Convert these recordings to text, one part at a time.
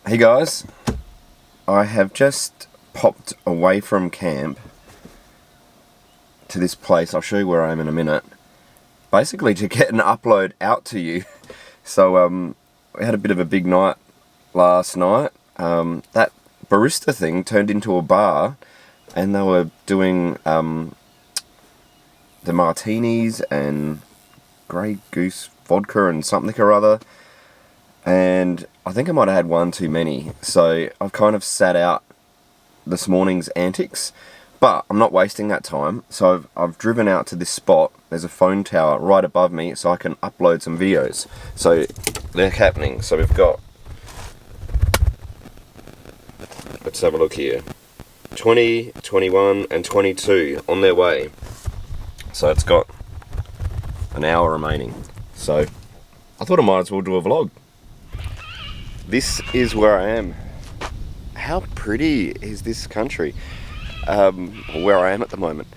Hey guys, I have just popped away from camp to this place. I'll show you where I am in a minute. Basically to get an upload out to you. So we had a bit of a big night last night. That barista thing turned into a bar, and they were doing the martinis and Grey Goose vodka and something or other. And I think I might have had one too many, so I've kind of sat out this morning's antics, but I'm not wasting that time. So I've driven out to this spot. There's a phone tower right above me, so I can upload some videos. So they're happening. So we've got, let's have a look here, 20, 21 and 22 on their way. So it's got an hour remaining. So I thought I might as well do a vlog. This is where I am. How pretty is this country? Where I am at the moment.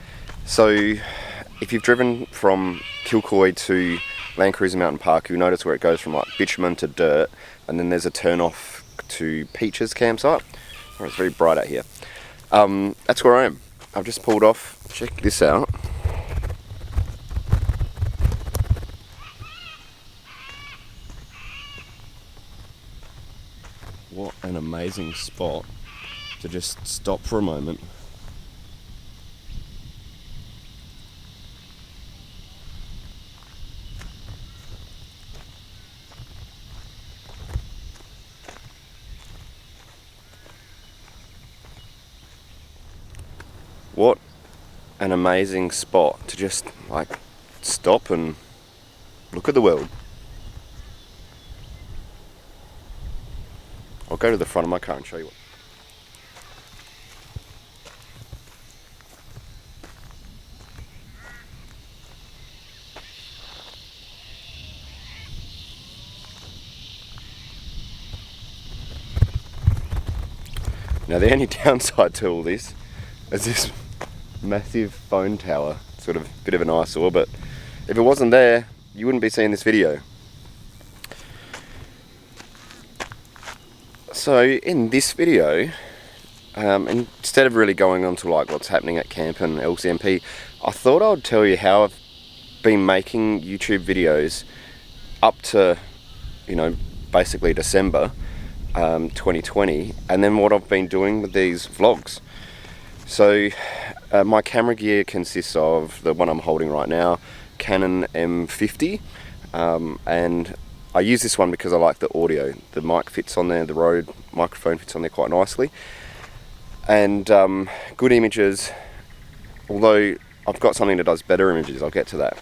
So if you've driven from Kilcoy to Land Cruiser Mountain Park, you'll notice where it goes from like bitumen to dirt, and then there's a turn off to Peaches campsite. Oh, it's very bright out here. That's where I am. I've just pulled off. Check this out. What an amazing spot to just stop for a moment. What an amazing spot to just like stop and look at the world. I'll go to the front of my car and show you what. Now the only downside to all this is this massive phone tower. Sort of a bit of an eyesore, but if it wasn't there, you wouldn't be seeing this video. So in this video, instead of really going on to like what's happening at camp and LCMP, I thought I'd tell you how I've been making YouTube videos up to, basically December 2020, and then what I've been doing with these vlogs. So my camera gear consists of the one I'm holding right now, Canon M50, and I use this one because I like the audio. The mic fits on there, the Rode microphone fits on there quite nicely. And good images, although I've got something that does better images, I'll get to that.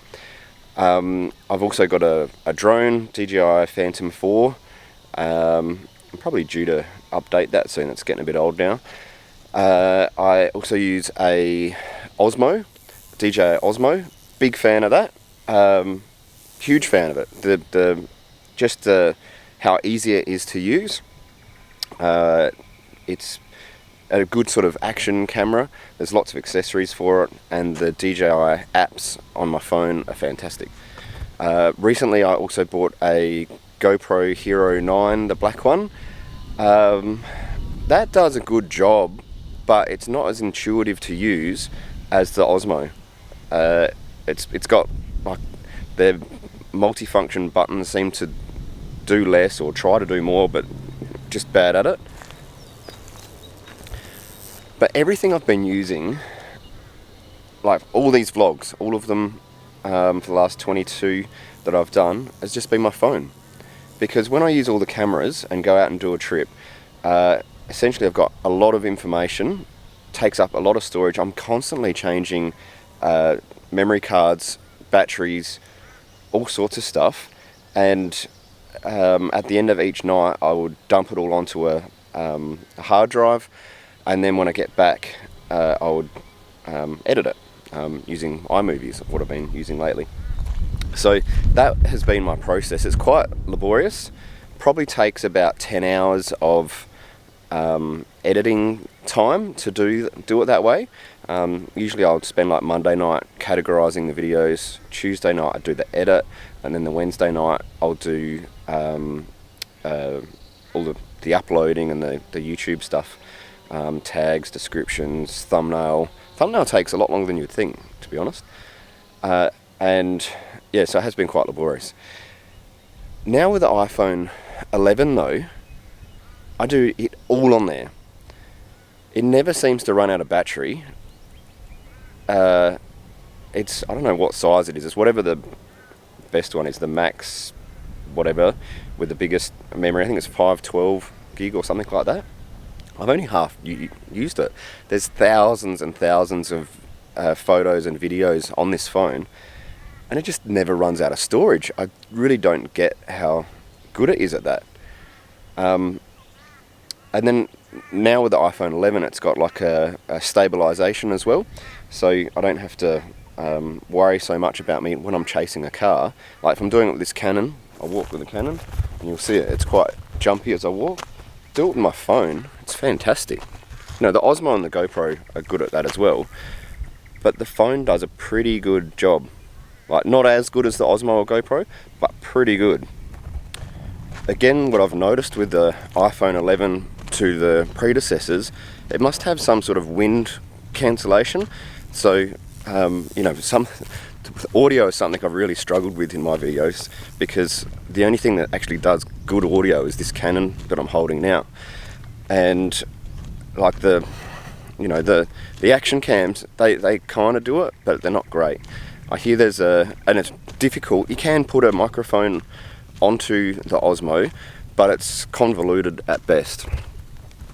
I've also got a drone, DJI Phantom 4. I'm probably due to update that soon, it's getting a bit old now. I also use a Osmo, DJI Osmo, big fan of that. Huge fan of it. Just how easy it is to use. It's a good sort of action camera. There's lots of accessories for it, and the DJI apps on my phone are fantastic. Recently I also bought a GoPro Hero 9, the black one. That does a good job, but it's not as intuitive to use as the Osmo. It's got like the multifunction buttons seem to do less or try to do more, but just bad at it. But everything I've been using, like all these vlogs, all of them for the last 22 that I've done, has just been my phone. Because when I use all the cameras and go out and do a trip, essentially I've got a lot of information, takes up a lot of storage. I'm constantly changing memory cards, batteries, all sorts of stuff, and at the end of each night I would dump it all onto a hard drive, and then when I get back I would edit it using iMovies, what I've been using lately. So that has been my process. It's quite laborious, probably takes about 10 hours of editing time to do it that way. Usually I'll spend like Monday night categorizing the videos, Tuesday night I do the edit, and then the Wednesday night I'll do all the the uploading and the YouTube stuff, tags, descriptions, thumbnail takes a lot longer than you'd think, to be honest, and yeah, so it has been quite laborious. Now with the iPhone 11 though, I do it all on there. It never seems to run out of battery. It's, I don't know what size it is. It's whatever the best one is, the max whatever with the biggest memory. I think it's 512 gig or something like that. I've only half used it. There's thousands and thousands of photos and videos on this phone, and it just never runs out of storage. I really don't get how good it is at that. And then now with the iPhone 11, it's got like a stabilization as well, so I don't have to worry so much about me when I'm chasing a car. Like if I'm doing it with this Canon, I walk with the Canon, and you'll see it. It's quite jumpy as I walk. Do it with my phone, it's fantastic. You know, the Osmo and the GoPro are good at that as well, but the phone does a pretty good job. Like not as good as the Osmo or GoPro, but pretty good. Again, what I've noticed with the iPhone 11 to the predecessors, it must have some sort of wind cancellation. So, you know, audio is something I've really struggled with in my videos, because the only thing that actually does good audio is this Canon that I'm holding now. And like the action cams, they kind of do it, but they're not great. I hear and it's difficult. You can put a microphone onto the Osmo, but it's convoluted at best.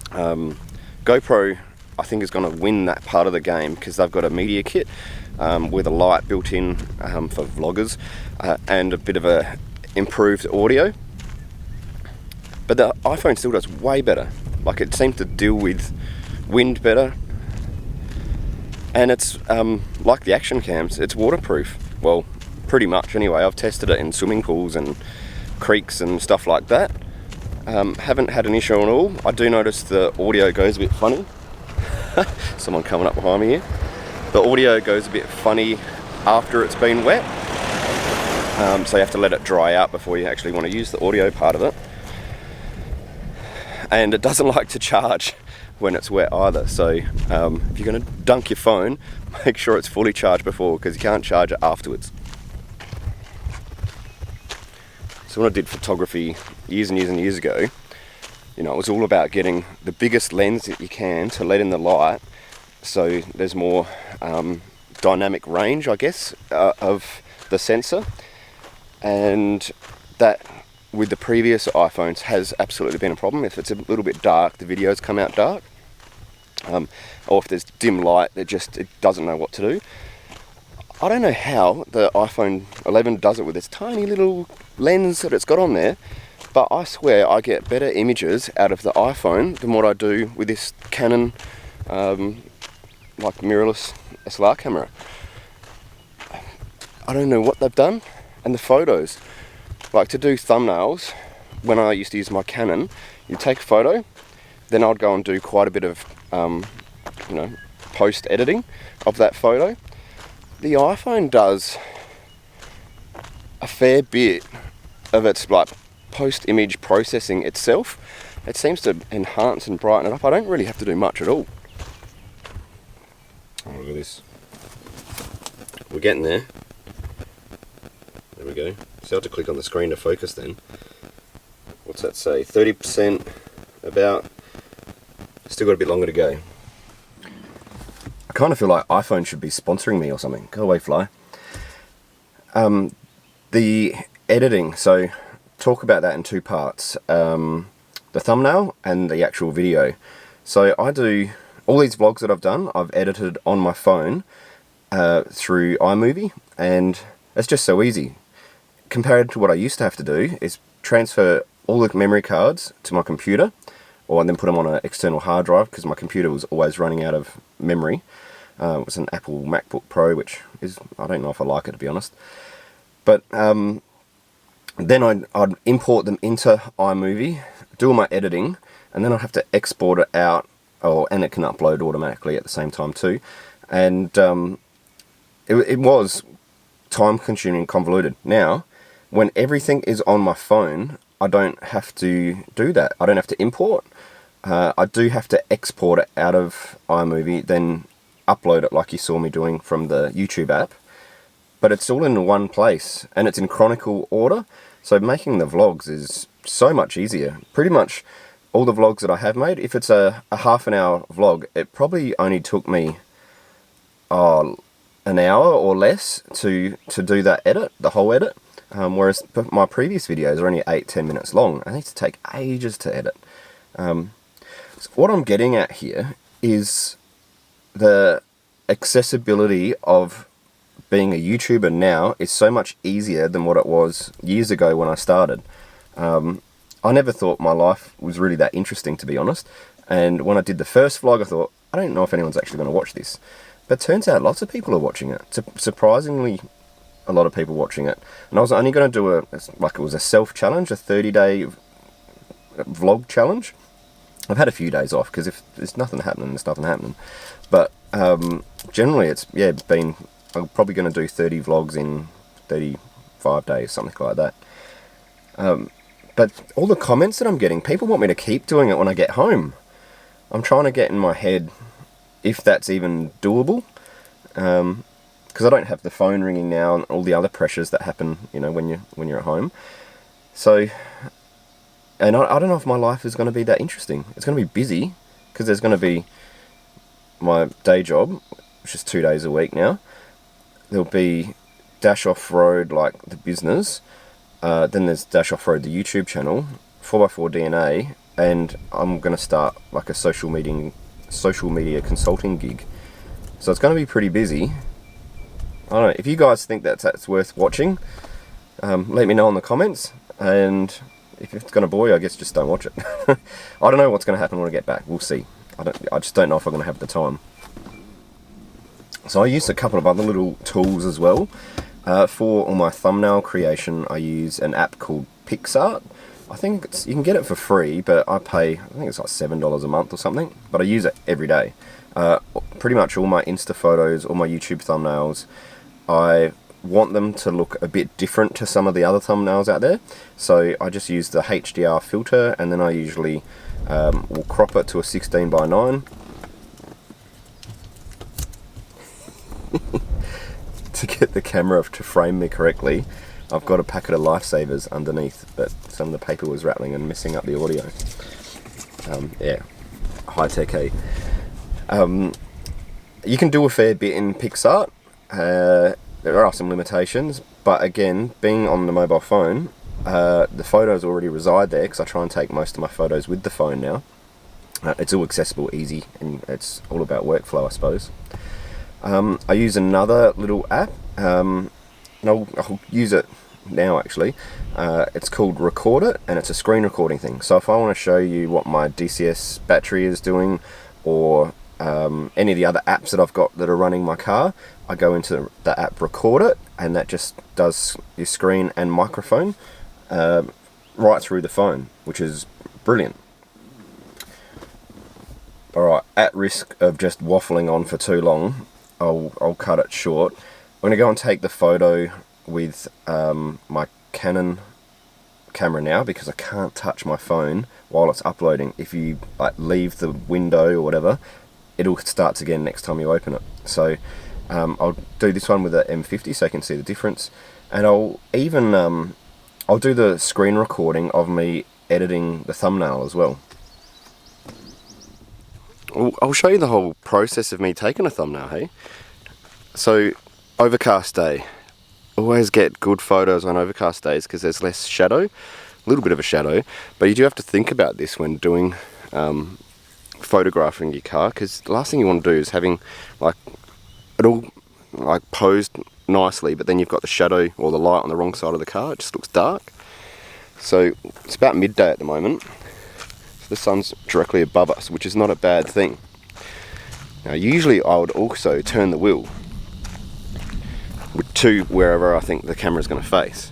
GoPro, I think, is going to win that part of the game because they've got a media kit with a light built in for vloggers and a bit of a improved audio. But the iPhone still does way better. Like it seems to deal with wind better, and it's like the action cams, it's waterproof. Well, pretty much anyway. I've tested it in swimming pools and creeks and stuff like that. Haven't had an issue at all. I do notice the audio goes a bit funny. Someone coming up behind me here. The audio goes a bit funny after it's been wet, so you have to let it dry out before you actually want to use the audio part of it. And it doesn't like to charge when it's wet either, so if you're going to dunk your phone, make sure it's fully charged before, because you can't charge it afterwards. So when I did photography years and years and years ago, you know, it was all about getting the biggest lens that you can to let in the light, so there's more dynamic range, I guess, of the sensor. And that, with the previous iPhones, has absolutely been a problem. If it's a little bit dark, the videos come out dark. Or if there's dim light, it doesn't know what to do. I don't know how the iPhone 11 does it with this tiny little lens that it's got on there, but I swear I get better images out of the iPhone than what I do with this Canon like mirrorless SLR camera. I don't know what they've done. And the photos, like to do thumbnails, when I used to use my Canon, you take a photo, then I'd go and do quite a bit of post editing of that photo. The iPhone does a fair bit of its like post image processing itself. It seems to enhance and brighten it up. I don't really have to do much at all. Oh, look at this. We're getting there. There we go. So I have to click on the screen to focus then. What's that say? 30% about. Still got a bit longer to go. I kind of feel like iPhone should be sponsoring me or something. Go away, fly. The editing, so talk about that in two parts. The thumbnail and the actual video. So I do all these vlogs that I've done, I've edited on my phone through iMovie, and it's just so easy. Compared to what I used to have to do is transfer all the memory cards to my computer, or then put them on an external hard drive, because my computer was always running out of memory. It was an Apple MacBook Pro, which is, I don't know if I like it, to be honest. But then I'd import them into iMovie, do all my editing, and then I'd have to export it out, and it can upload automatically at the same time too. And it was time consuming and convoluted. Now, when everything is on my phone, I don't have to do that. I don't have to import. I do have to export it out of iMovie, then upload it like you saw me doing from the YouTube app. But it's all in one place, and it's in chronicle order, so making the vlogs is so much easier. Pretty much all the vlogs that I have made, if it's a half an hour vlog, it probably only took me an hour or less to do that edit, the whole edit. Whereas my previous videos are only 8-10 minutes long. I need to take ages to edit. So what I'm getting at here is the accessibility of being a YouTuber now is so much easier than what it was years ago when I started. I never thought my life was really that interesting, to be honest. And when I did the first vlog, I thought, I don't know if anyone's actually going to watch this. But it turns out lots of people are watching it. Surprisingly, a lot of people watching it. And I was only going to do it was a self-challenge, a 30-day vlog challenge. I've had a few days off, because if there's nothing happening, there's nothing happening. But generally, it's been... I'm probably going to do 30 vlogs in 35 days, something like that. But all the comments that I'm getting, people want me to keep doing it when I get home. I'm trying to get in my head if that's even doable. Because I don't have the phone ringing now and all the other pressures that happen, when you're at home. So, and I don't know if my life is going to be that interesting. It's going to be busy, because there's going to be my day job, which is 2 days a week now. There'll be Dash Off-Road, like the business. Then there's Dash Off-Road, the YouTube channel, 4x4 DNA, and I'm going to start like a social media consulting gig. So it's going to be pretty busy. I don't know, if you guys think that's worth watching, let me know in the comments, and if it's going to bore you, I guess just don't watch it. I don't know what's going to happen when I get back. We'll see. I just don't know if I'm going to have the time. So I use a couple of other little tools as well. For all my thumbnail creation, I use an app called PixArt. I think you can get it for free, but I think it's like $7 a month or something. But I use it every day. Pretty much all my Insta photos, all my YouTube thumbnails, I want them to look a bit different to some of the other thumbnails out there. So I just use the HDR filter, and then I usually will crop it to a 16:9. To get the camera to frame me correctly, I've got a packet of Lifesavers underneath, but some of the paper was rattling and messing up the audio. High tech, eh? You can do a fair bit in PixArt. There are some limitations, but again, being on the mobile phone, the photos already reside there, because I try and take most of my photos with the phone now. It's all accessible, easy, and it's all about workflow, I suppose. I use another little app, and I'll use it now actually. It's called Record It, and it's a screen recording thing. So if I want to show you what my DCS battery is doing, or any of the other apps that I've got that are running my car, I go into the app Record It, and that just does your screen and microphone right through the phone, which is brilliant. Alright, at risk of just waffling on for too long, I'll cut it short. I'm going to go and take the photo with my Canon camera now, because I can't touch my phone while it's uploading. If you leave the window or whatever, it'll start again next time you open it. So I'll do this one with the M50 so you can see the difference, and I'll even I'll do the screen recording of me editing the thumbnail as well. I'll show you the whole process of me taking a thumbnail, hey? So, overcast day. Always get good photos on overcast days, because there's less shadow. A little bit of a shadow. But you do have to think about this when doing photographing your car, because the last thing you want to do is having it all posed nicely, but then you've got the shadow or the light on the wrong side of the car. It just looks dark. So, it's about midday at the moment. The sun's directly above us, which is not a bad thing. Now, usually I would also turn the wheel to wherever I think the camera's going to face.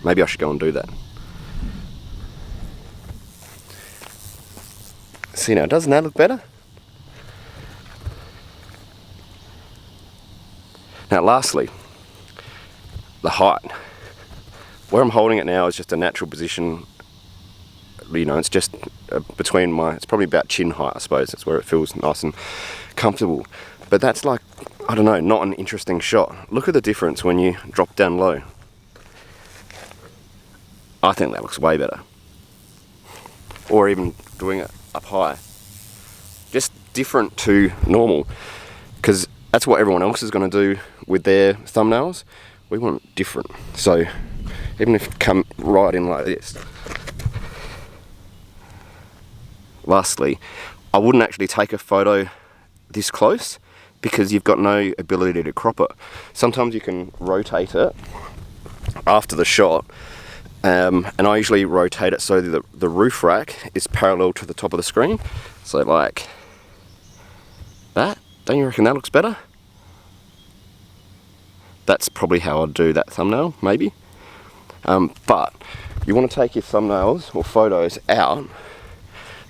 Maybe I should go and do that. See now, doesn't that look better? Now lastly, the height. where I'm holding it now is just a natural position. You know, it's just between it's probably about chin height, I suppose. That's where it feels nice and comfortable. But that's like, I don't know, not an interesting shot. Look at the difference when you drop down low. I think that looks way better. Or even doing it up high. Just different to normal, because that's what everyone else is going to do with their thumbnails. We want it different. So even if you come right in like this. Lastly, I wouldn't actually take a photo this close because you've got no ability to crop it. Sometimes you can rotate it after the shot, and I usually rotate it so that the roof rack is parallel to the top of the screen. So like that. Don't you reckon that looks better? That's probably how I'd do that thumbnail, maybe. But you want to take your thumbnails or photos out.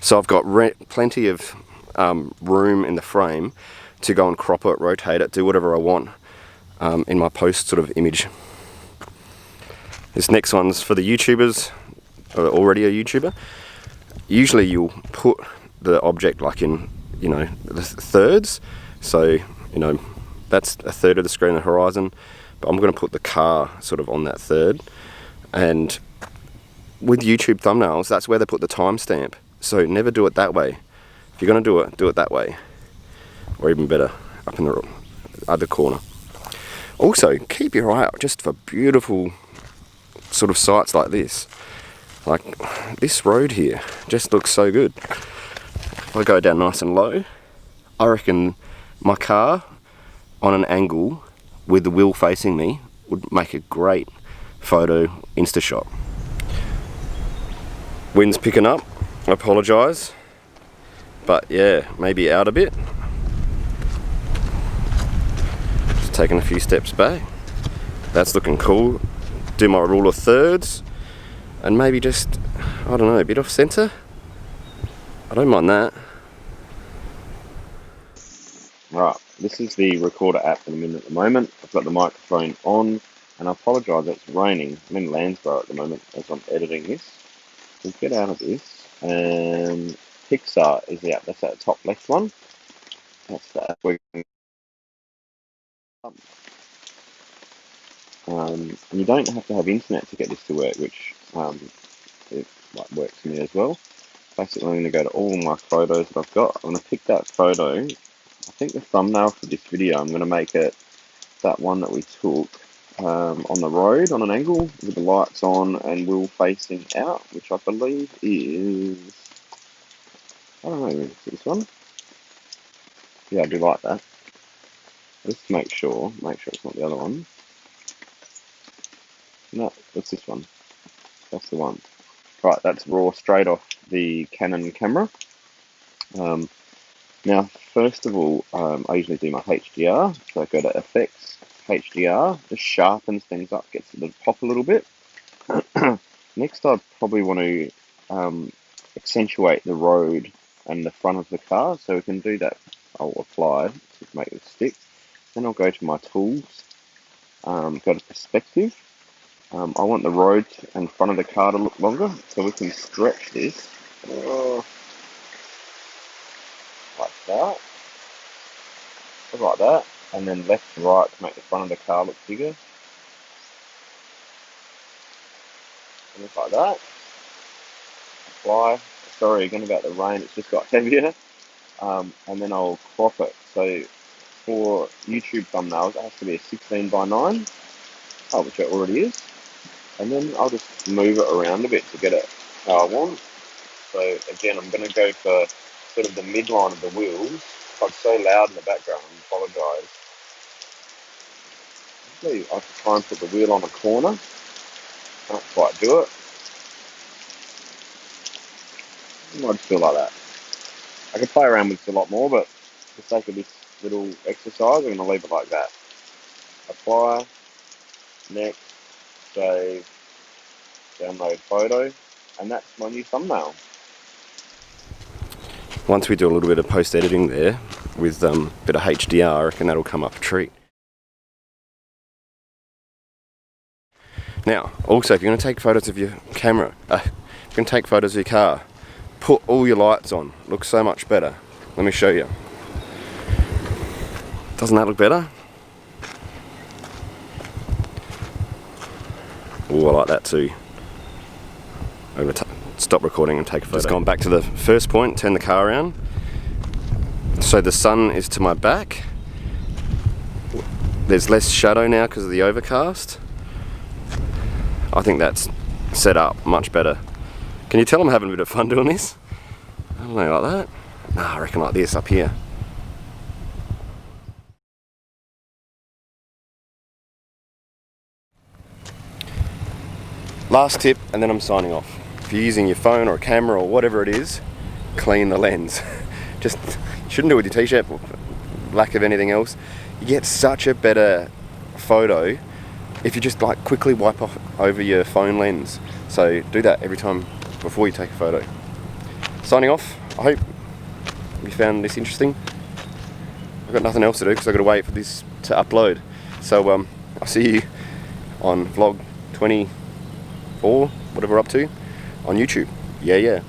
So I've got plenty of room in the frame to go and crop it, rotate it, do whatever I want in my post sort of image. This next one's for the YouTubers, or already a YouTuber. Usually you'll put the object like in, you know, the thirds. So, you know, that's a third of the screen, the horizon. But I'm going to put the car sort of on that third. And with YouTube thumbnails, that's where they put the timestamp. So never do it that way. If you're going to do it that way. Or even better, up in the other corner. Also, keep your eye out just for beautiful sort of sights like this. Like this road here just looks so good. If I go down nice and low, I reckon my car on an angle with the wheel facing me would make a great photo Insta shot. Wind's picking up. I apologise, but yeah, maybe out a bit. Just taking a few steps back. That's looking cool. Do my rule of thirds, and maybe just, I don't know, a bit off centre. I don't mind that. Right, this is the recorder app that I'm in at the moment. I've got the microphone on, and I apologise, it's raining. I'm in Landsborough at the moment as I'm editing this. We'll get out of this. And Pixar is the app. That's that top left one. That's the app we're going and you don't have to have internet to get this to work, which it like, works for me as well. Basically, I'm going to go to all my photos that I've got. I'm going to pick that photo. I think the thumbnail for this video, I'm going to make it that one that we took on the road on an angle with the lights on and wheel facing out, which I believe is, I don't know, is this one? Yeah, I do like that. Let's make sure it's not the other one. No, that's this one. That's the one. Right, that's raw straight off the Canon camera. Now, first of all, I usually do my HDR. So I go to Effects, HDR, just sharpens things up, gets it to pop a little bit. Next, I probably want to accentuate the road and the front of the car. So we can do that. I'll apply to make it stick. Then I'll go to my tools, go to perspective. I want the road and front of the car to look longer, so we can stretch this like that, and then left to right to make the front of the car look bigger. And just like that. Apply. Sorry again about the rain, it's just got heavier. And then I'll crop it. So for YouTube thumbnails, it has to be a 16:9, which it already is. And then I'll just move it around a bit to get it how I want. So again, I'm going to go for sort of the midline of the wheels. If I'm so loud in the background, I apologise. Actually, I can try and put the wheel on a corner. Can't quite do it. I might just feel like that. I could play around with this a lot more, but for the sake of this little exercise, I'm going to leave it like that. Apply, next, save, download photo, and that's my new thumbnail. Once we do a little bit of post-editing there with a bit of HDR, I reckon that'll come up a treat. Now, also, if you're going to take photos of your camera, if you're going to take photos of your car, put all your lights on. Looks so much better. Let me show you. Doesn't that look better? Oh, I like that too. I'm going to stop recording and take a photo. Just gone back to the first point, turn the car around. So the sun is to my back. There's less shadow now because of the overcast. I think that's set up much better. Can you tell I'm having a bit of fun doing this? I don't know, like that? Nah, I reckon like this up here. Last tip, and then I'm signing off. If you're using your phone or a camera or whatever it is, clean the lens. Just, shouldn't do it with your t-shirt, lack of anything else. You get such a better photo if you just like quickly wipe off over your phone lens. So do that every time before you take a photo. Signing off. I hope you found this interesting. I've got nothing else to do because I've got to wait for this to upload. So I'll see you on vlog 24, whatever we're up to, on YouTube. Yeah.